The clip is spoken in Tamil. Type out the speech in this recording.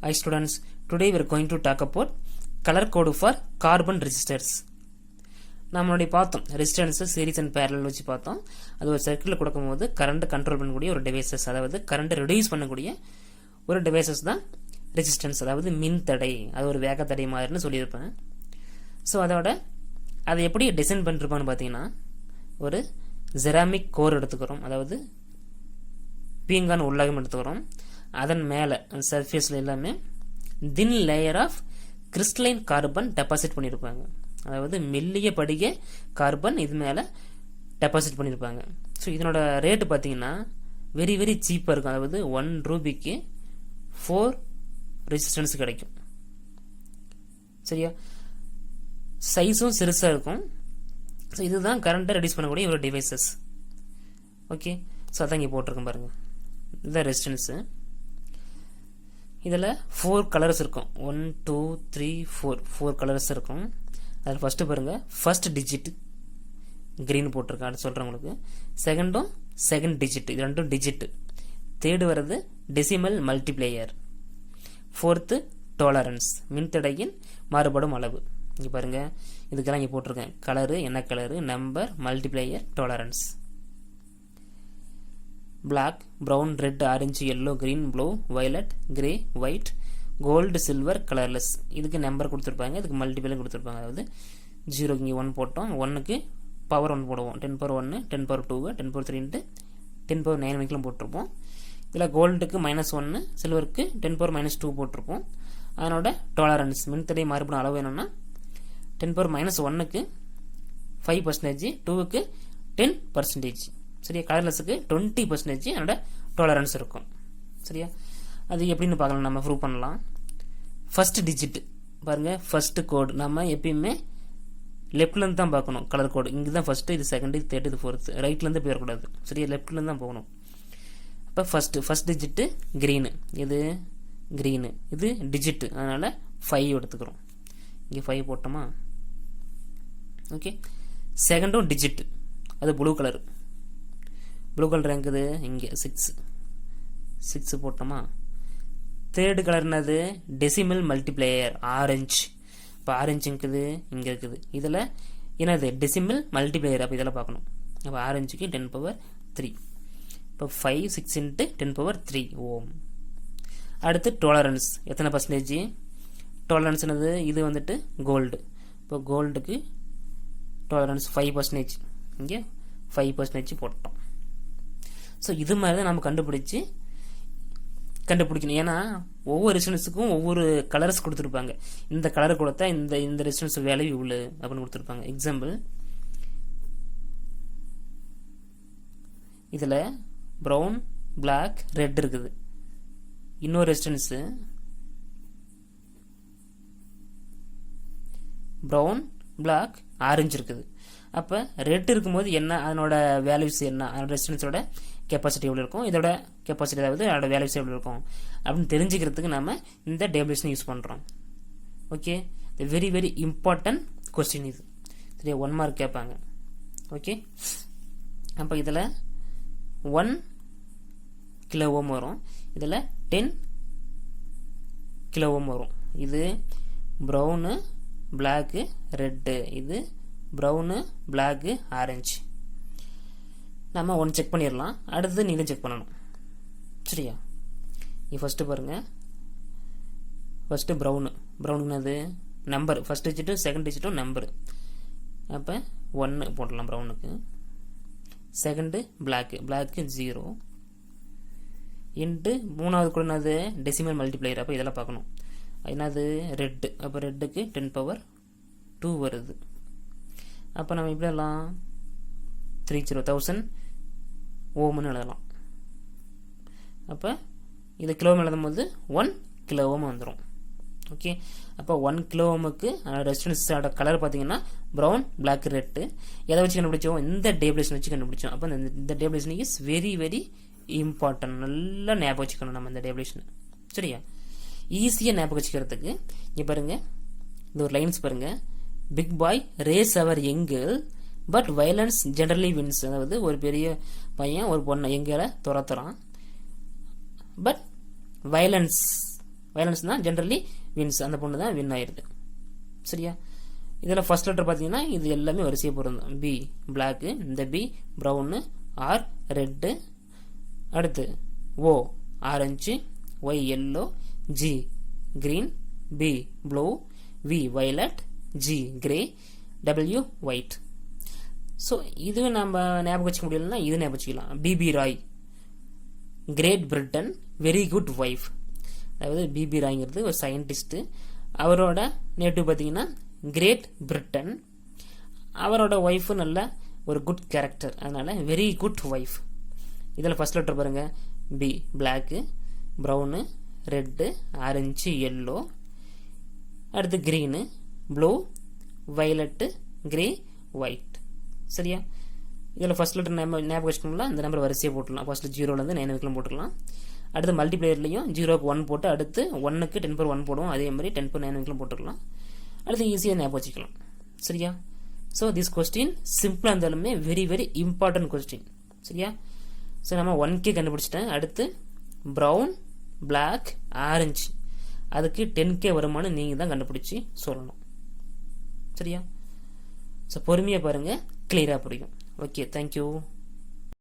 Hi students, today we are going to talk about color code for carbon resistors. நம்மளுடைய பார்த்தோம் ரெசிஸ்டன்ஸ் சீரிஸ் அண்ட் பேரலல் வச்சு பார்த்தோம். அது ஒரு சர்க்கிளில் கொடுக்கும்போது கரண்ட் கண்ட்ரோல் பண்ணக்கூடிய ஒரு டிவைசஸ், அதாவது கரண்ட் ரெடியூஸ் பண்ணக்கூடிய ஒரு டிவைசஸ் தான் ரெசிஸ்டன்ஸ், அதாவது மின் தடை. அது ஒரு வேக தடை மாதிரின்னு சொல்லியிருப்பேன். ஸோ அதை எப்படி டிசைன் பண்ணிருப்பான்னு பார்த்தீங்கன்னா, ஒரு ஜெராமிக் கோர் எடுத்துக்கிறோம், அதாவது பீங்கான் உள்ளாகம் எடுத்துக்கிறோம். அதன் மேலே அந்த சர்ஃபேஸில் எல்லாமே thin layer of crystalline carbon deposit பண்ணியிருப்பாங்க. அதாவது மெல்லிய படிக கார்பன் இது மேலே டெபாசிட் பண்ணியிருப்பாங்க. ஸோ இதனோட ரேட்டு பார்த்தீங்கன்னா வெரி வெரி சீப்பாக இருக்கும். அதாவது 1 ரூபிக்கு 4 ரெசிஸ்டன்ஸ் கிடைக்கும். சரியா? சைஸும் சிறுசாக இருக்கும். ஸோ இதுதான் கரண்ட்டை ரெடியூஸ் பண்ணக்கூடிய ஒரு டிவைசஸ். ஓகே, ஸோ அதான் இங்கே போட்டிருக்கேன் பாருங்கள். இதுதான் ரெசிஸ்டன்ஸு. இதில் 4 கலர்ஸ் இருக்கும். 1 2 3 4 கலர்ஸ் இருக்கும். அதில் ஃபஸ்ட்டு பாருங்கள், ஃபர்ஸ்ட் டிஜிட் க்ரீன் போட்டிருக்கேன், அது சொல்கிறேன் உங்களுக்கு. செகண்ட் டிஜிட், இது ரெண்டும் டிஜிட். தேர்டு வர்றது டெசிமல் மல்டிப்ளேயர். ஃபோர்த்து டாலரன்ஸ், மின்தடையின் மாறுபடும் அளவு. இங்கே பாருங்கள், இதுக்கெல்லாம் இங்கே போட்டிருக்கேன் கலரு, என்ன colour, number, multiplayer, tolerance. black, brown, red, orange, yellow, green, blue, violet, grey, white, gold, silver, colorless. இதுக்கு நம்பர் கொடுத்துருப்பாங்க, இதுக்கு மல்டிபிள் கொடுத்துருப்பாங்க. அதாவது 0 இங்கே 1 போட்டோம், 1க்கு பவர் 1 போடுவோம், 10 பவர் 1, 10 பவர் 2, 10 பவர் 3, 10 பவர் 9 வரைக்கும் போட்டிருப்போம். இதில் கோல்டுக்கு -1, சில்வருக்கு 10 பவர் -2 போட்டிருப்போம். அதனோட டாலரன்ஸ், மின்தடை மாறுபடும் அளவு என்னென்னா 10 பவர் -1க்கு 5%, 2க்கு 10%. சரியா? கலர்லெஸுக்கு 20% என்னோட டாலரன்ஸ் இருக்கும். சரியா? அது எப்படின்னு பார்க்கலாம், நம்ம ப்ரூவ் பண்ணலாம். ஃபர்ஸ்ட் டிஜிட் பாருங்க, ஃபர்ஸ்ட் கோடு நம்ம எப்பயுமே லெஃப்ட்லேருந்து தான் பார்க்கணும். கலர் கோடு இங்கே தான் ஃபர்ஸ்ட், இது செகண்ட், இது தேர்ட், இது ஃபோர்த். ரைட்லேருந்து போயிடக்கூடாது. சரியா? லெஃப்ட்லேருந்து தான் போகணும். அப்போ ஃபர்ஸ்ட் டிஜிட்டு க்ரீனு, இது க்ரீனு, இது டிஜிட்டு, அதனால் 5 எடுத்துக்கிறோம். இங்கே 5 போட்டோமா? ஓகே. செகண்டும் டிஜிட்டு, அது ப்ளூ கலரு. ப்ளூ கலர் எங்குது? இங்கே 6 போட்டோமா? தேர்டு கலர் என்னது? Decimal multiplier, orange. இப்போ ஆரஞ்சு இருக்குது, இங்கே இருக்குது. இதில் என்னது? Decimal multiplier. அப்போ இதெல்லாம் பார்க்கணும். அப்போ ஆரஞ்சுக்கு 10 பவர் 3. இப்போ 5 6 × 10 பவர் 3 ஓம். அடுத்து டாலரன்ஸ், எத்தனை பர்சன்டேஜ்? டாலரன்ஸ் என்னது? இது வந்துட்டு கோல்டு. இப்போ கோல்டுக்கு டாலரன்ஸ் 5%. இங்கே 5% போட்டோம். ஸோ இது மாதிரி தான் நம்ம கண்டுபிடிக்கணும். ஏன்னா ஒவ்வொரு ரெசிஸ்டன்ஸுக்கும் ஒவ்வொரு கலர்ஸ் கொடுத்துருப்பாங்க. இந்த கலர் கொடுத்தா இந்த ரெசிஸ்டன்ஸ் வேல்யூ இவ்வளோ அப்படின்னு கொடுத்துருப்பாங்க. எக்ஸாம்பிள், இதில் ப்ரௌன், பிளாக், ரெட் இருக்குது. இன்னொரு ரெசிஸ்டன்ஸு ப்ரௌன், பிளாக், ஆரஞ்சு இருக்குது. அப்போ ரெட் இருக்கும்போது என்ன, அதனோட வேல்யூஸ் என்ன, அதனோட ரெசிஸ்டன்ஸோட கெப்பாசிட்டி எவ்வளோ இருக்கும், இதோட கெப்பாசிட்டி, அதாவது அதோட வேல்யூஸ் எவ்வளோ இருக்கும் அப்படின்னு தெரிஞ்சுக்கிறதுக்கு நம்ம இந்த டேபிள்ஸ்னு யூஸ் பண்ணுறோம். Okay, very very important question இது. சரியா? 1 மார்க் கேட்பாங்க. ஓகே, அப்போ இதில் 1 கிலோ ஓம் வரும், இதில் 10 கிலோ ஓம் வரும். இது ப்ரௌனு, பிளாக்கு, ரெட்டு, இது ப்ரௌனு, பிளாக்கு, ஆரஞ்சு. நம்ம 1 செக் பண்ணிடலாம். அடுத்தது நீங்களும் செக் பண்ணணும். சரியா? நீ ஃபஸ்ட்டு பாருங்கள், ஃபஸ்ட்டு ப்ரௌனுக்கு அது நம்பர், ஃபஸ்ட் டிஜிட்டும் செகண்ட் டிஜிட்டும் நம்பரு. அப்போ 1 போடலாம் ப்ரௌனுக்கு. செகண்டு பிளாக்கு 0 இன்ட்டு மூணாவது கூட என்னது? Decimal multiplier. அப்போ இதெல்லாம் பார்க்கணும். என்னது? ரெட்டு. அப்போ ரெட்டுக்கு 10 பவர் 2 வருது. அப்போ நம்ம இப்படி எல்லாம் 30,000 ஓம்னு எழுதலாம். அப்போ இது கிலோ ஓம் எழுதும் போது 1 கிலோ ஓம் வந்துடும். ஓகே, அப்போ 1 கிலோ ஓமுக்கு ரெசிஸ்டன்ஸோட கலர் பார்த்தீங்கன்னா ப்ரௌன், பிளாக், ரெட்டு. எதை வச்சு கண்டுபிடிச்சோம்? இந்த டேபிளேஷன் வச்சு கண்டுபிடிச்சோம். அப்போ இந்த tabulation is very very important. நல்லா ஞாபகம் வச்சுக்கணும் நம்ம இந்த டேபிளேஷன். சரியா? ஈஸியாக ஞாபகம் வச்சுக்கிறதுக்கு இங்கே பாருங்கள், இந்த ஒரு லைன்ஸ் பாருங்கள். Big boy race our young girl but violence generally wins. அதாவது ஒரு பெரிய பையன் ஒரு பொண்ணை எங்களை துரத்துறான், பட் வயலன்ஸ் வயலன்ஸ்னால் ஜென்ரலி வின்ஸ், அந்த பொண்ணு தான் வின் ஆயிருது. சரியா? இதில் ஃபர்ஸ்ட் லெட்டர் பார்த்தீங்கன்னா இது எல்லாமே வரிசையை பொருந்தும். பி பிளாக்கு, இந்த பி ப்ரௌனு, ஆர் ரெட்டு, அடுத்து O orange, Y yellow, G green, B blue, V violet, G grey, W white. So இதுவும் நம்ம ஞாபகம் வச்சுக்க முடியலன்னா இது ஞாபகம் வச்சுக்கலாம். B B Roy, great Britain, very good wife. அதாவது பிபி ராய்ங்கிறது ஒரு சயின்டிஸ்ட்டு. அவரோட நேட்டிவ் பார்த்தீங்கன்னா கிரேட் பிரிட்டன். அவரோட ஒய்ஃபு நல்ல ஒரு குட் கேரக்டர், அதனால வெரி குட் ஒய்ஃப். இதில் ஃபர்ஸ்ட் லெட்டர் பாருங்க, B black, brown, red, orange, yellow, அடுத்து green, blue, violet, grey, white. சரியா? இதில் ஃபர்ஸ்ட் லெட்டர் ஞாபகம் வச்சுக்கணும்ல, அந்த நம்பர் வரிசையை போட்டுடலாம். ஃபர்ஸ்ட் 0லேருந்து 9 வரைக்கும் போட்டுக்கலாம். அடுத்து மல்டிப்ளேயர்லையும் 0க்கு 1 போட்டு அடுத்து 1க்கு 10^1 போடுவோம். அதே மாதிரி 10^9 வரைக்கும் போட்டுக்கலாம். அடுத்து ஈஸியாக ஞாபகம் வச்சுக்கலாம். சரியா? ஸோ திஸ் கொஸ்டின் சிம்பிளாக இருந்தாலுமே வெரி வெரி இம்பார்ட்டன்ட் கொஸ்டின். சரியா? ஸோ நம்ம 1K கண்டுபிடிச்சிட்டேன். அடுத்து ப்ரௌன், பிளாக், ஆரஞ்சு, அதுக்கு 10K வருமானு நீங்கள் தான் கண்டுபிடிச்சி சொல்லணும். சரியா? ஸோ பொறுமையாக பாருங்கள், கிளியராக புரியும். Okay, thank you.